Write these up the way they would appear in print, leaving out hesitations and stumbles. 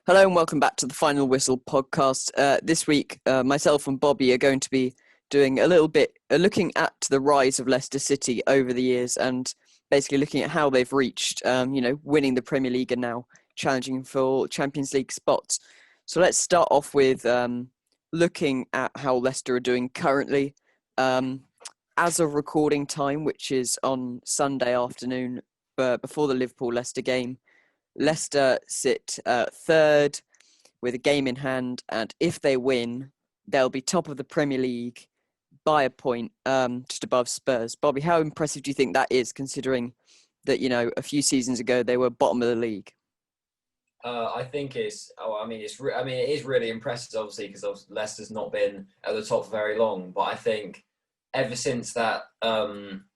Hello and welcome back to the Final Whistle podcast. This week, myself and Bobby are going to be doing a little bit looking at the rise of Leicester City over the years and basically looking at how they've reached, winning the Premier League and now challenging for Champions League spots. So let's start off with looking at how Leicester are doing currently. As of recording time, which is on Sunday afternoon before the Liverpool-Leicester game, Leicester sit third with a game in hand, and if they win, they'll be top of the Premier League by a point, just above Spurs. Bobby, how impressive do you think that is, considering that, a few seasons ago they were bottom of the league? I think it's. It is really impressive, obviously, because Leicester's not been at the top for very long. But I think ever since that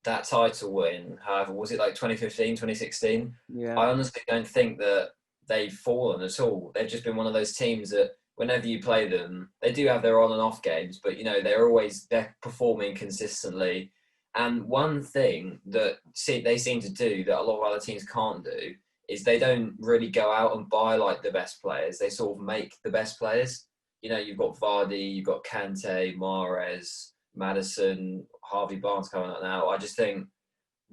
title win, however, was it like 2015, 2016? Yeah. I honestly don't think that they've fallen at all. They've just been one of those teams that whenever you play them, they do have their on and off games, but they're performing consistently. And one thing that they seem to do that a lot of other teams can't do is they don't really go out and buy like the best players. They sort of make the best players. You've got Vardy, you've got Kante, Mahrez, Maddison, Harvey Barnes coming up now. I just think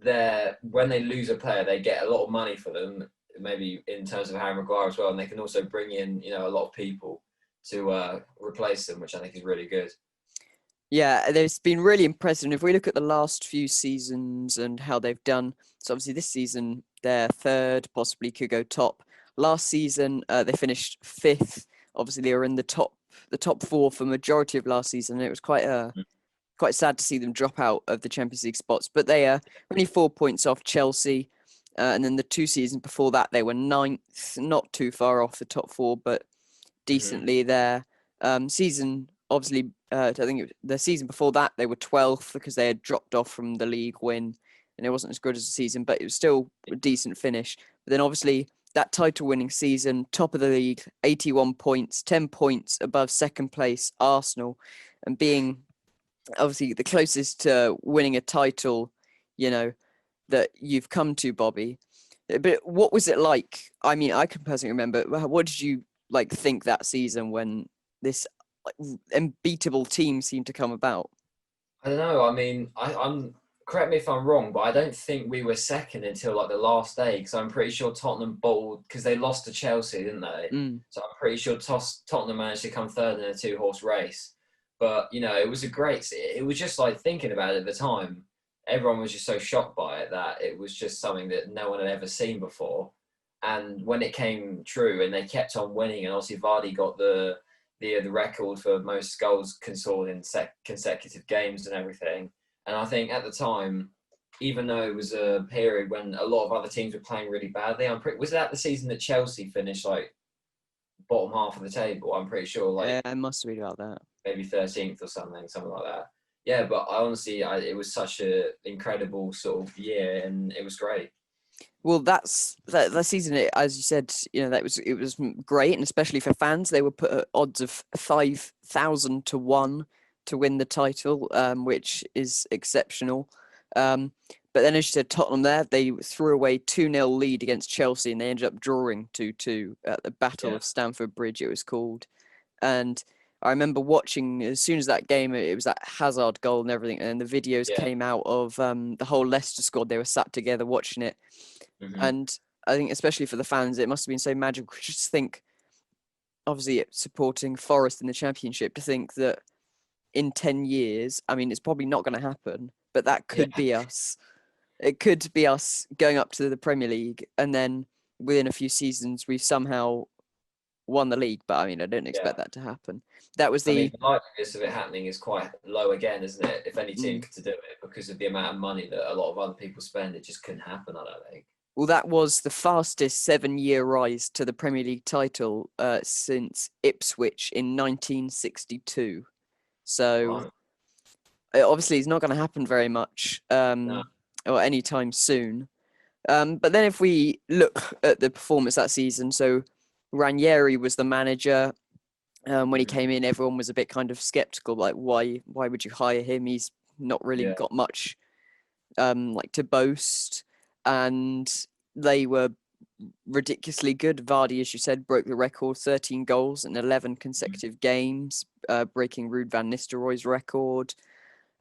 when they lose a player, they get a lot of money for them, maybe in terms of Harry Maguire as well, and they can also bring in a lot of people to replace them, which I think is really good. Yeah, there's been really impressive. And if we look at the last few seasons and how they've done, so obviously this season they're third, possibly could go top. Last season they finished fifth. Obviously they were in the top four for majority of last season. And it was quite sad to see them drop out of the Champions League spots. But they are only 4 points off Chelsea, and then the two seasons before that they were ninth, not too far off the top four, but decently there. Season obviously, I think the season before that they were 12th because they had dropped off from the league win, and it wasn't as good as the season, but it was still a decent finish. But then obviously that title-winning season, top of the league, 81 points, 10 points above second place Arsenal, and being obviously the closest to winning a title, that you've come to, Bobby. But what was it like? I mean, I can personally remember. What did you think that season when this unbeatable team seemed to come about? I don't know. I mean, I'm correct me if I'm wrong, but I don't think we were second until like the last day because I'm pretty sure Tottenham bowled because they lost to Chelsea, didn't they? Mm. So I'm pretty sure Tottenham managed to come third in a two-horse race. But it was it was just like thinking about it at the time. Everyone was just so shocked by it that it was just something that no one had ever seen before. And when it came true and they kept on winning, and obviously Vardy got the record for most goals conceded in consecutive games and everything. And I think at the time, even though it was a period when a lot of other teams were playing really badly, was that the season that Chelsea finished like bottom half of the table? I'm pretty sure, like Yeah, I must read about that. maybe 13th or something like that. Yeah, but I honestly, it was such an incredible sort of year, and it was great. Well, that season, as you said, it was great, and especially for fans, they were put at odds of 5,000 to 1 to win the title, which is exceptional. But then, as you said, Tottenham they threw away 2-0 lead against Chelsea, and they ended up drawing 2-2 at the Battle of Stamford Bridge, it was called. And I remember watching as soon as that game, it was that Hazard goal and everything, and the videos came out of the whole Leicester squad. They were sat together watching it. And I think especially for the fans, it must have been so magical. Just think, obviously supporting Forest in the Championship, to think that in 10 years, I mean, it's probably not going to happen, but that could be us. It could be us going up to the Premier League, and then within a few seasons, we've somehow won the league. But I mean, I don't expect that to happen. That was the likelihood of it happening is quite low again, isn't it? If any team could do it, because of the amount of money that a lot of other people spend, it just couldn't happen, I don't think. Well, that was the fastest 7-year rise to the Premier League title since Ipswich in 1962. So obviously it's not going to happen very much or anytime soon. But then if we look at the performance that season, so Ranieri was the manager. When he came in, everyone was a bit kind of skeptical, like why would you hire him? He's not really got much to boast. And they were ridiculously good. Vardy, as you said, broke the record, 13 goals in 11 consecutive games, breaking Ruud van Nistelrooy's record.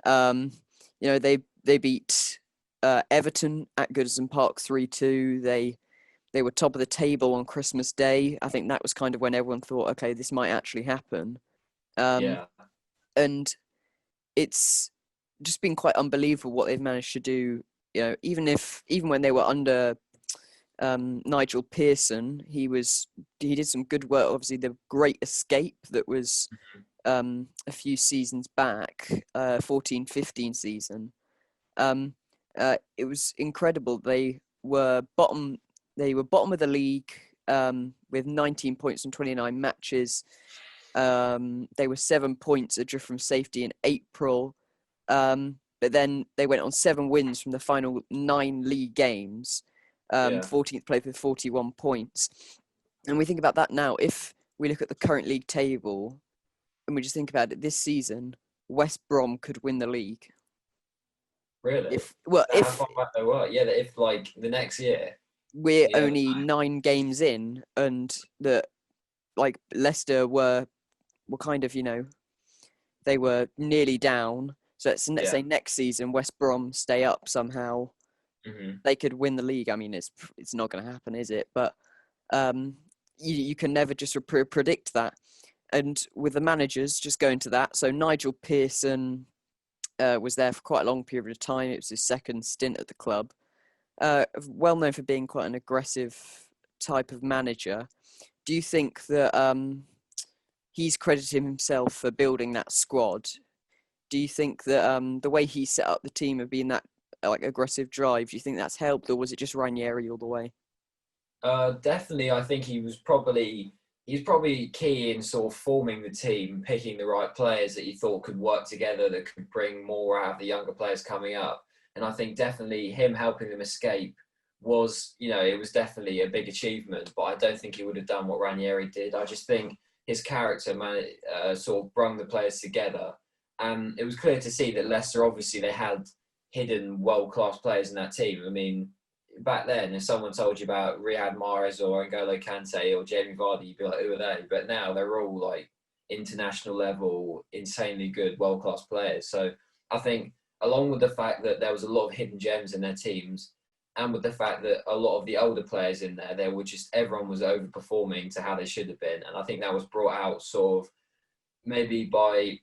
They beat Everton at Goodison Park 3-2. They were top of the table on Christmas Day. I think that was kind of when everyone thought, okay, this might actually happen. Yeah. And it's just been quite unbelievable what they've managed to do. Even when they were under Nigel Pearson, he did some good work. Obviously, the Great Escape that was a few seasons back, 14-15 season. It was incredible. They were bottom. They were bottom of the league with 19 points in 29 matches. They were 7 points adrift from safety in April. But then they went on 7 wins from the final 9 league games. 14th place with 41 points. And we think about that now. If we look at the current league table and we just think about it this season, West Brom could win the league. Really? How far back they were? Yeah, if like the next year. We're only 9 games in, and like Leicester were kind of, they were nearly down. So let's say next season West Brom stay up somehow. Mm-hmm. They could win the league. I mean, it's not going to happen, is it? But you can never just predict that. And with the managers, just going to that. So Nigel Pearson was there for quite a long period of time. It was his second stint at the club. Well known for being quite an aggressive type of manager. Do you think that he's credited himself for building that squad? Do you think that the way he set up the team of being that like aggressive drive, do you think that's helped, or was it just Ranieri all the way? Definitely, I think he's probably key in sort of forming the team, picking the right players that he thought could work together, that could bring more out of the younger players coming up. And I think definitely him helping them escape was, it was definitely a big achievement. But I don't think he would have done what Ranieri did. I just think his character sort of brung the players together. And it was clear to see that Leicester, obviously, they had hidden world-class players in that team. I mean, back then, if someone told you about Riyad Mahrez or N'Golo Kante or Jamie Vardy, you'd be like, who are they? But now they're all like international level, insanely good, world-class players. So I think along with the fact that there was a lot of hidden gems in their teams, and with the fact that a lot of the older players in there were just, everyone was overperforming to how they should have been. And I think that was brought out sort of maybe by,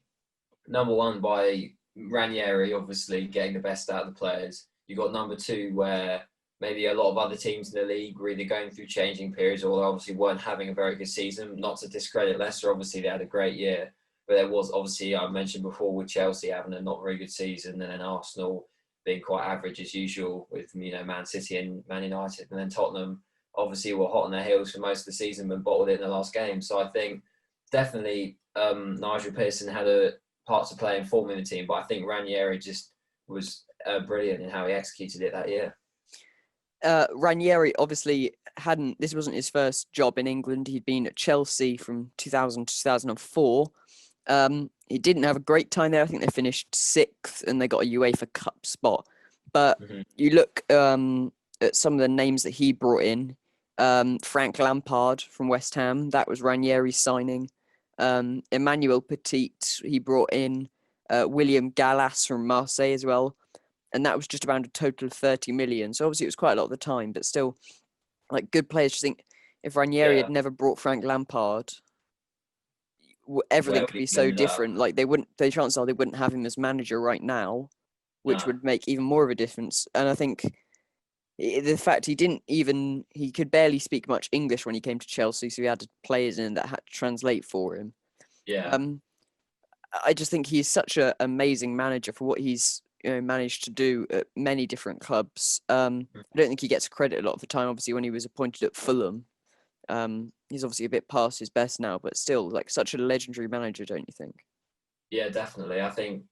number one, by Ranieri, obviously, getting the best out of the players. You got number two, where maybe a lot of other teams in the league were either going through changing periods or obviously weren't having a very good season. Not to discredit Leicester, obviously they had a great year. But there was, obviously, I mentioned before, with Chelsea having a not very good season, and then Arsenal being quite average as usual with, Man City and Man United. And then Tottenham, obviously, were hot on their heels for most of the season but bottled it in the last game. So I think definitely Nigel Pearson had a part to play in forming the team, but I think Ranieri just was brilliant in how he executed it that year. Ranieri obviously this wasn't his first job in England. He'd been at Chelsea from 2000 to 2004. He didn't have a great time there. I think they finished 6th and they got a UEFA Cup spot. But you look at some of the names that he brought in. Frank Lampard from West Ham, that was Ranieri's signing. Emmanuel Petit, he brought in. William Gallas from Marseille as well. And that was just around a total of 30 million. So obviously it was quite a lot of the time, but still, like, good players. Just think, if Ranieri had never brought Frank Lampard, everything could be so different. Like, the chances are they wouldn't have him as manager right now, which would make even more of a difference. And I think the fact he could barely speak much English when he came to Chelsea, so he had players in that had to translate for him. Yeah. I just think he's such an amazing manager for what he's managed to do at many different clubs. I don't think he gets credit a lot of the time. Obviously, when he was appointed at Fulham, he's obviously a bit past his best now, but still, like, such a legendary manager, don't you think? Yeah, definitely. I think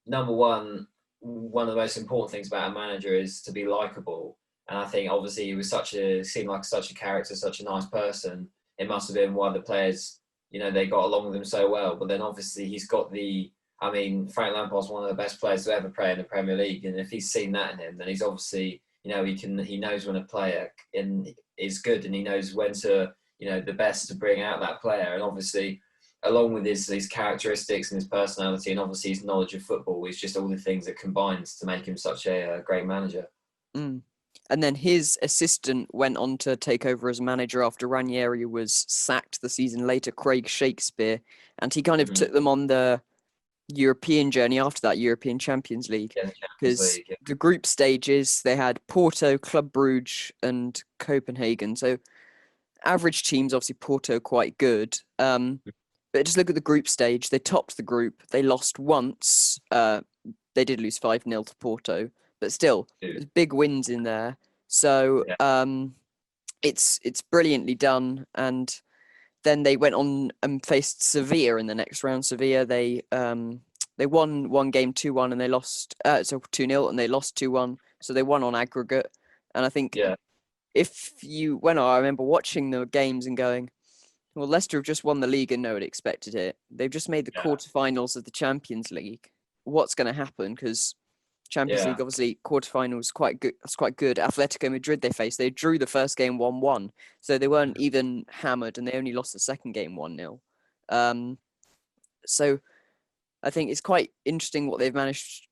number one of the most important things about a manager is to be likable. And I think obviously he was seemed like such a character, such a nice person. It must have been why the players, they got along with him so well. But then obviously he's got Frank Lampard's one of the best players to ever play in the Premier League. And if he's seen that in him, then he's obviously he knows when a player is good, and he knows when to, the best to bring out that player. And obviously, along with his characteristics and his personality, and obviously his knowledge of football, is just all the things that combines to make him such a great manager. Mm. And then his assistant went on to take over as manager after Ranieri was sacked the season later, Craig Shakespeare, and he kind of took them on the European journey after that, European Champions League, Yeah, the Champions because League. Yeah. the group stages, they had Porto, Club Brugge, and Copenhagen. So average teams, obviously Porto quite good. But just look at the group stage. They topped the group. They lost once. They did lose 5-0 to Porto, but still, there's big wins in there. So it's brilliantly done. And then they went on and faced Sevilla in the next round. Sevilla, they won one game 2-1 and they lost 2-0 and they lost 2-1. So they won on aggregate. And I think I remember watching the games and going, well, Leicester have just won the league and no one expected it. They've just made the quarterfinals of the Champions League. What's going to happen? Because Champions League, obviously, quarterfinals quite good. That's quite good. Atletico Madrid they drew the first game 1-1, so they weren't even hammered, and they only lost the second game 1-0. So I think it's quite interesting what they've managed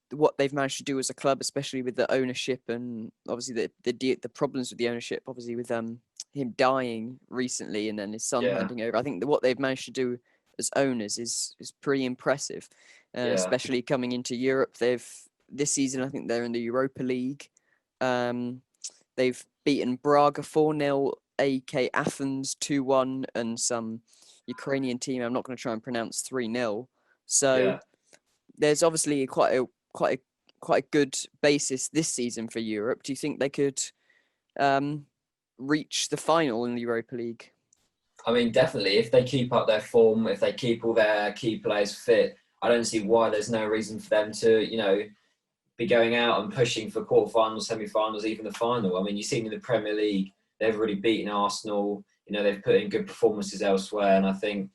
to do as a club, especially with the ownership and obviously the problems with the ownership, obviously with him dying recently and then his son handing over. I think what they've managed to do as owners is pretty impressive, especially coming into Europe. This season, I think they're in the Europa League. They've beaten Braga 4-0, AK Athens 2-1, and some Ukrainian team I'm not going to try and pronounce 3-0. So there's obviously quite a good basis this season for Europe. Do you think they could reach the final in the Europa League? I mean, definitely. If they keep up their form, if they keep all their key players fit, I don't see why there's no reason for them to, be going out and pushing for quarterfinals, semi-finals, even the final. I mean, you've seen in the Premier League, they've already beaten Arsenal. They've put in good performances elsewhere, and I think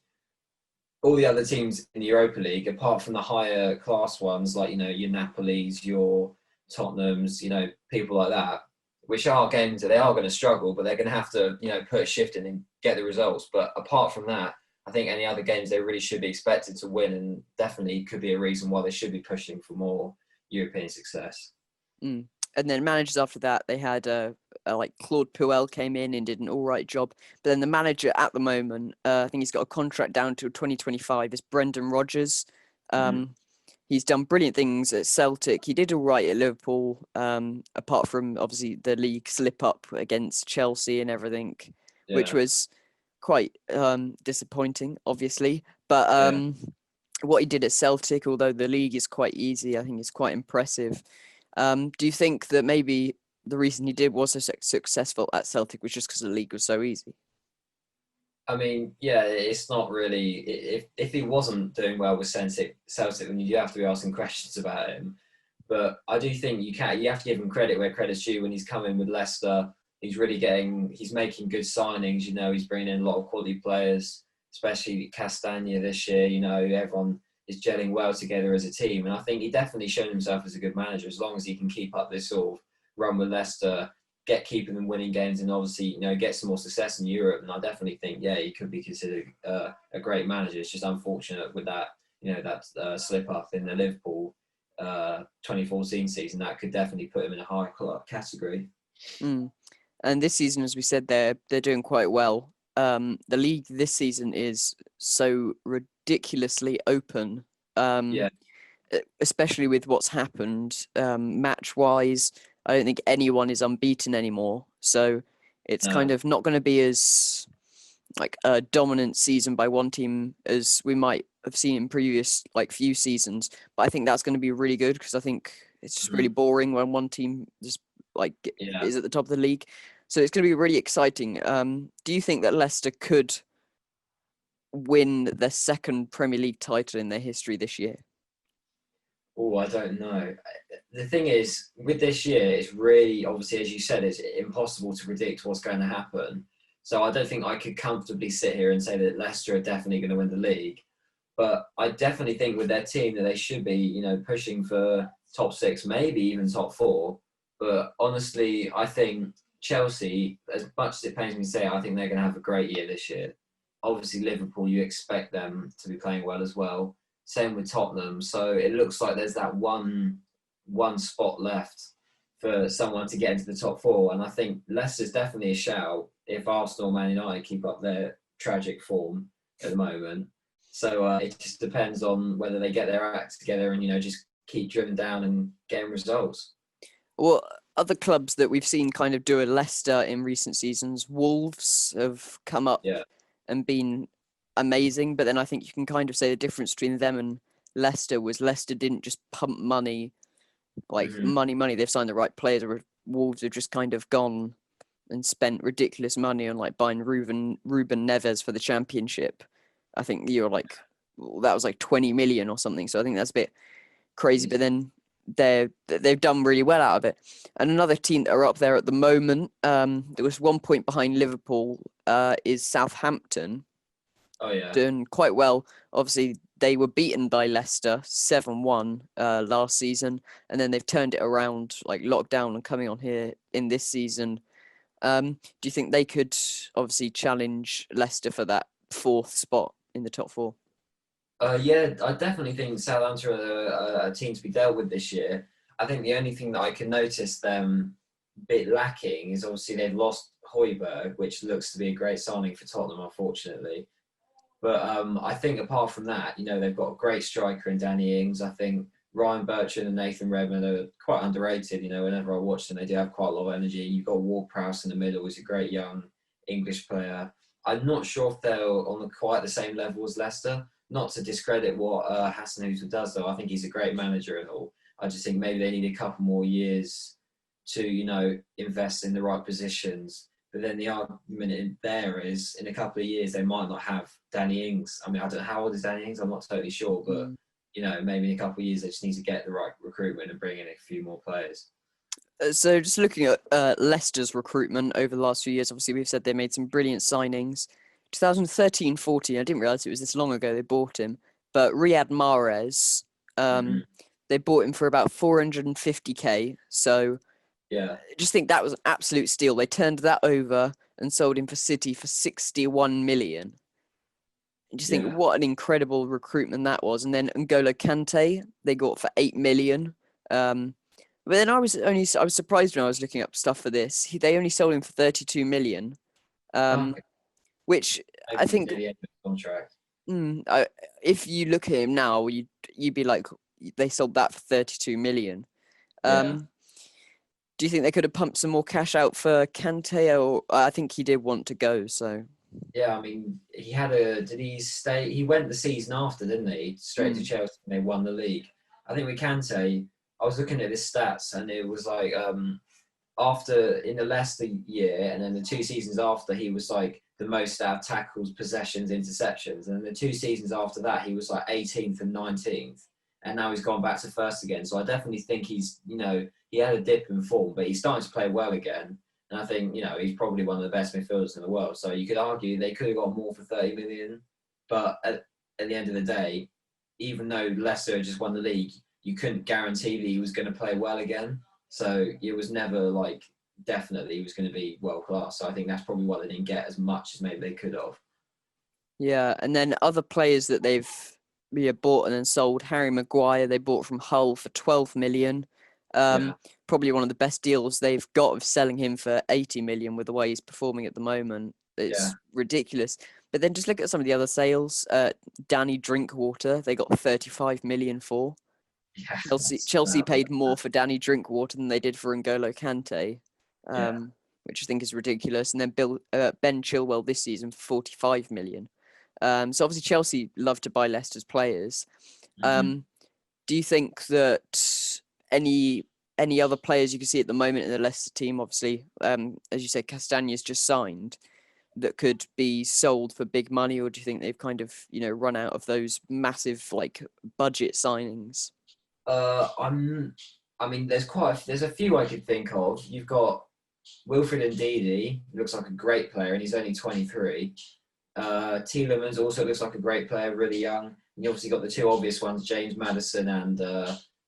all the other teams in the Europa League, apart from the higher class ones, like your Napoli's, your Tottenham's, people like that, which are games that they are going to struggle, but they're going to have to, put a shift in and get the results. But apart from that, I think any other games they really should be expected to win, and definitely could be a reason why they should be pushing for more European success. And then managers after that, they had like Claude Puel came in and did an all right job. But then the manager at the moment, I think he's got a contract down to 2025, is Brendan Rodgers. He's done brilliant things at Celtic. He did all right at Liverpool, apart from obviously the league slip up against Chelsea and everything, which was quite disappointing, obviously. But what he did at Celtic, although the league is quite easy, I think is quite impressive. Do you think that maybe the reason he was so successful at Celtic was just because the league was so easy? I mean, it's not really. If he wasn't doing well with Celtic, then you have to be asking questions about him. But I do think you have to give him credit where credit's due. When he's coming with Leicester, he's making good signings. He's bringing in a lot of quality players, especially Castagna this year. Everyone is gelling well together as a team, and I think he definitely shown himself as a good manager. As long as he can keep up this sort of run with Leicester, keeping them winning games, and obviously get some more success in Europe. And I definitely think he could be considered a great manager. It's just unfortunate with that that slip up in the Liverpool 2014 season. That could definitely put him in a higher category. And this season, as we said, they're doing quite well. The league this season is so ridiculously open. Especially with what's happened match wise. I don't think anyone is unbeaten anymore. So it's kind of not going to be as like a dominant season by one team as we might have seen in previous few seasons. But I think that's going to be really good because I think it's just really boring when one team just is at the top of the league. So it's going to be really exciting. Do you think that Leicester could win their second Premier League title in their history this year? Oh, I don't know. The thing is, with this year, it's really, obviously, as you said, it's impossible to predict what's going to happen. So I don't think I could comfortably sit here and say that Leicester are definitely going to win the league. But I definitely think with their team that they should be, pushing for top 6, maybe even top 4. But honestly, I think Chelsea, as much as it pains me to say, I think they're going to have a great year this year. Obviously, Liverpool, you expect them to be playing well as well. Same with Tottenham. So it looks like there's that one spot left for someone to get into the top four. And I think Leicester's definitely a shout if Arsenal, Man United keep up their tragic form at the moment. So it just depends on whether they get their act together and just keep drilling down and getting results. Well, other clubs that we've seen kind of do a Leicester in recent seasons, Wolves have come up Yeah. and been amazing, but then I think you can kind of say the difference between them and Leicester was Leicester didn't just pump money, like Hmm. money. They've signed the right players. Wolves have just kind of gone and spent ridiculous money on like buying Ruben Neves for the championship. I think that was like 20 million or something. So I think that's a bit crazy, but then they've done really well out of it. And another team that are up there at the moment, that was 1 point behind Liverpool, is Southampton, Oh yeah. doing quite well. Obviously, they were beaten by Leicester 7-1 last season, and then they've turned it around, like lockdown and coming on here in this season. Do you think they could obviously challenge Leicester for that fourth spot in the top four? Yeah, I definitely think Southampton are a team to be dealt with this year. I think the only thing that I can notice them a bit lacking is obviously they've lost Højbjerg, which looks to be a great signing for Tottenham, unfortunately. But I think apart from that, they've got a great striker in Danny Ings. I think Ryan Bertrand and Nathan Redmond are quite underrated. Whenever I watch them, they do have quite a lot of energy. You've got Ward-Prowse in the middle, who's a great young English player. I'm not sure if they're on quite the same level as Leicester. Not to discredit what Hassan Hutel does, though. I think he's a great manager and all. I just think maybe they need a couple more years to, invest in the right positions. But then the argument there is, in a couple of years, they might not have Danny Ings. I mean, I don't know how old is Danny Ings. I'm not totally sure, but maybe in a couple of years they just need to get the right recruitment and bring in a few more players. So just looking at Leicester's recruitment over the last few years, obviously we've said they made some brilliant signings. 2013-14, I didn't realize it was this long ago they bought him, but Riyad Mahrez, Hmm. they bought him for about 450k. So Yeah, I just think that was an absolute steal. They turned that over and sold him for City for 61 million. And just think yeah, what an incredible recruitment that was. And then N'Golo Kante, they got for 8 million. But then I was surprised when I was looking up stuff for this. They only sold him for 32 million, okay. which I Maybe it's think, near the end of the contract. if you look at him now, you'd be like, they sold that for 32 million. Yeah. Do you think they could have pumped some more cash out for Kante? Or I think he did want to go, so. Yeah, I mean, did he stay? He went the season after, didn't he? Straight to Mm, Chelsea and they won the league. I think we can say, I was looking at his stats and it was like, after in the Leicester year and then the 2 seasons after, he was like the most out of tackles, possessions, interceptions. And the 2 seasons after that, he was like 18th and 19th. And now he's gone back to first again. So I definitely think he had a dip in form, but he's starting to play well again. And I think, he's probably one of the best midfielders in the world. So you could argue they could have got more for 30 million. But at the end of the day, even though Leicester just won the league, you couldn't guarantee that he was going to play well again. So it was never like definitely he was going to be world class. So I think that's probably why they didn't get as much as maybe they could have. yeah, and then other players that they've bought and then sold. Harry Maguire, they bought from Hull for 12 million. Yeah, Probably one of the best deals they've got of selling him for 80 million with the way he's performing at the moment. yeah, It's ridiculous. But then just look at some of the other sales. Danny Drinkwater, they got 35 million for. yeah. Chelsea paid more for Danny Drinkwater than they did for N'Golo Kante, Yeah. which I think is ridiculous. And then Ben Chilwell this season for 45 million. So obviously Chelsea love to buy Leicester's players. Mm-hmm. Do you think that any other players you can see at the moment in the Leicester team, obviously, as you said, Castagne's just signed, that could be sold for big money, or do you think they've kind of run out of those massive like budget signings? I'm. I mean, there's a few I could think of. You've got Wilfred Ndidi, looks like a great player, and he's only 23. Tielemans also looks like a great player, really young. And you obviously got the two obvious ones, James Madison and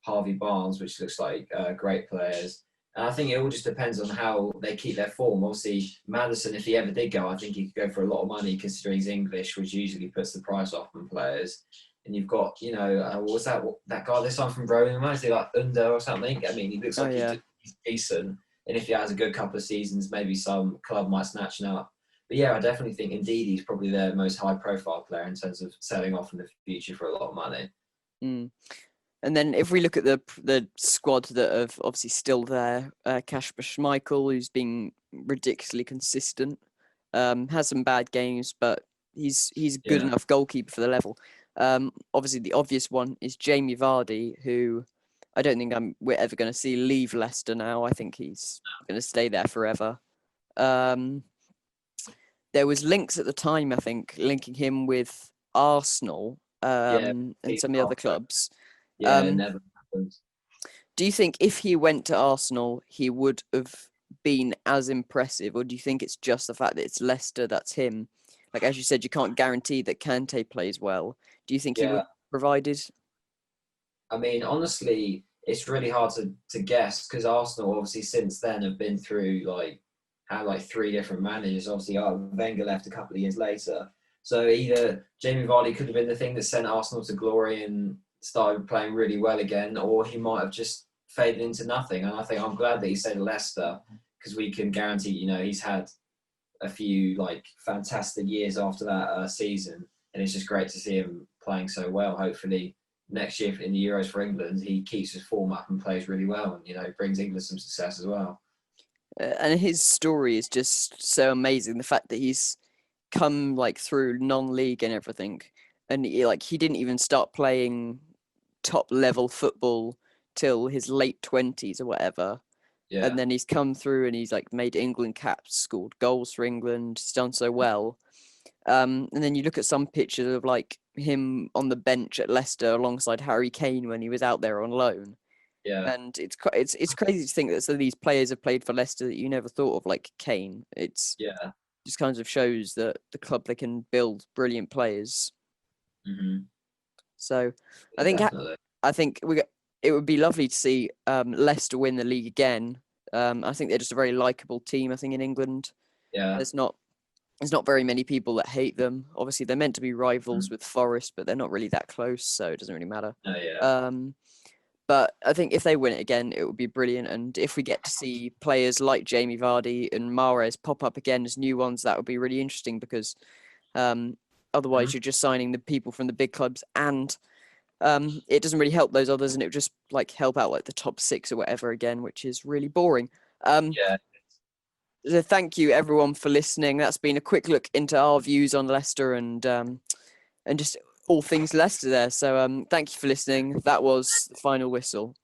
Harvey Barnes, which looks like great players. And I think it all just depends on how they keep their form. Obviously, Madison, if he ever did go, I think he could go for a lot of money considering he's English, which usually puts the price off on players. And you've got, what was that guy this time from Roman? Is he like Under or something? I mean, he looks Oh like yeah. he's decent. And if he has a good couple of seasons, maybe some club might snatch him up. But yeah, I definitely think indeed he's probably their most high-profile player in terms of selling off in the future for a lot of money. Mm. And then if we look at the squad that are obviously still there, Kasper Schmeichel, who's been ridiculously consistent, has some bad games, but he's a good Yeah, enough goalkeeper for the level. Obviously, the obvious one is Jamie Vardy, who I don't think we're ever going to see leave Leicester now. I think he's going to stay there forever. Um, there was links at the time, I think, linking him with Arsenal yeah, and some of the other clubs. yeah, it Um, never happens. do you think if he went to Arsenal, he would have been as impressive, or do you think it's just the fact that it's Leicester that's him? Like as you said, you can't guarantee that Kante plays well. Do you think he would Yeah, have provided? I mean, honestly, it's really hard to guess because Arsenal obviously since then have been through had like three different managers. Obviously, Wenger left a couple of years later, so either Jamie Vardy could have been the thing that sent Arsenal to glory and started playing really well again, or he might have just faded into nothing. And I think I'm glad that he stayed at Leicester because we can guarantee, he's had a few like fantastic years after that season, and it's just great to see him playing so well. Hopefully, next year in the Euros for England, he keeps his form up and plays really well, and brings England some success as well. And his story is just so amazing. The fact that he's come like through non-league and everything, and he didn't even start playing top level football till his late 20s or whatever. Yeah, And then he's come through and he's like made England caps, scored goals for England. He's done so well. And then you look at some pictures of like him on the bench at Leicester alongside Harry Kane when he was out there on loan. yeah, And it's crazy to think that some of these players have played for Leicester that you never thought of, like Kane. It's yeah, just kind of shows that the club they can build brilliant players. hmm So I yeah, think definitely. it would be lovely to see Leicester win the league again. I think they're just a very likable team. I think in England, Yeah, there's not very many people that hate them. Obviously, they're meant to be rivals mm, with Forest, but they're not really that close, so it doesn't really matter. no, yeah, Um, but I think if they win it again, it would be brilliant. And if we get to see players like Jamie Vardy and Mahrez pop up again as new ones, that would be really interesting because otherwise mhm. you're just signing the people from the big clubs and it doesn't really help those others, and it would just like help out like the top six or whatever again, which is really boring. Um, Yeah, so thank you everyone for listening. That's been a quick look into our views on Leicester and just all things Leicester there. So thank you for listening. That was the final whistle.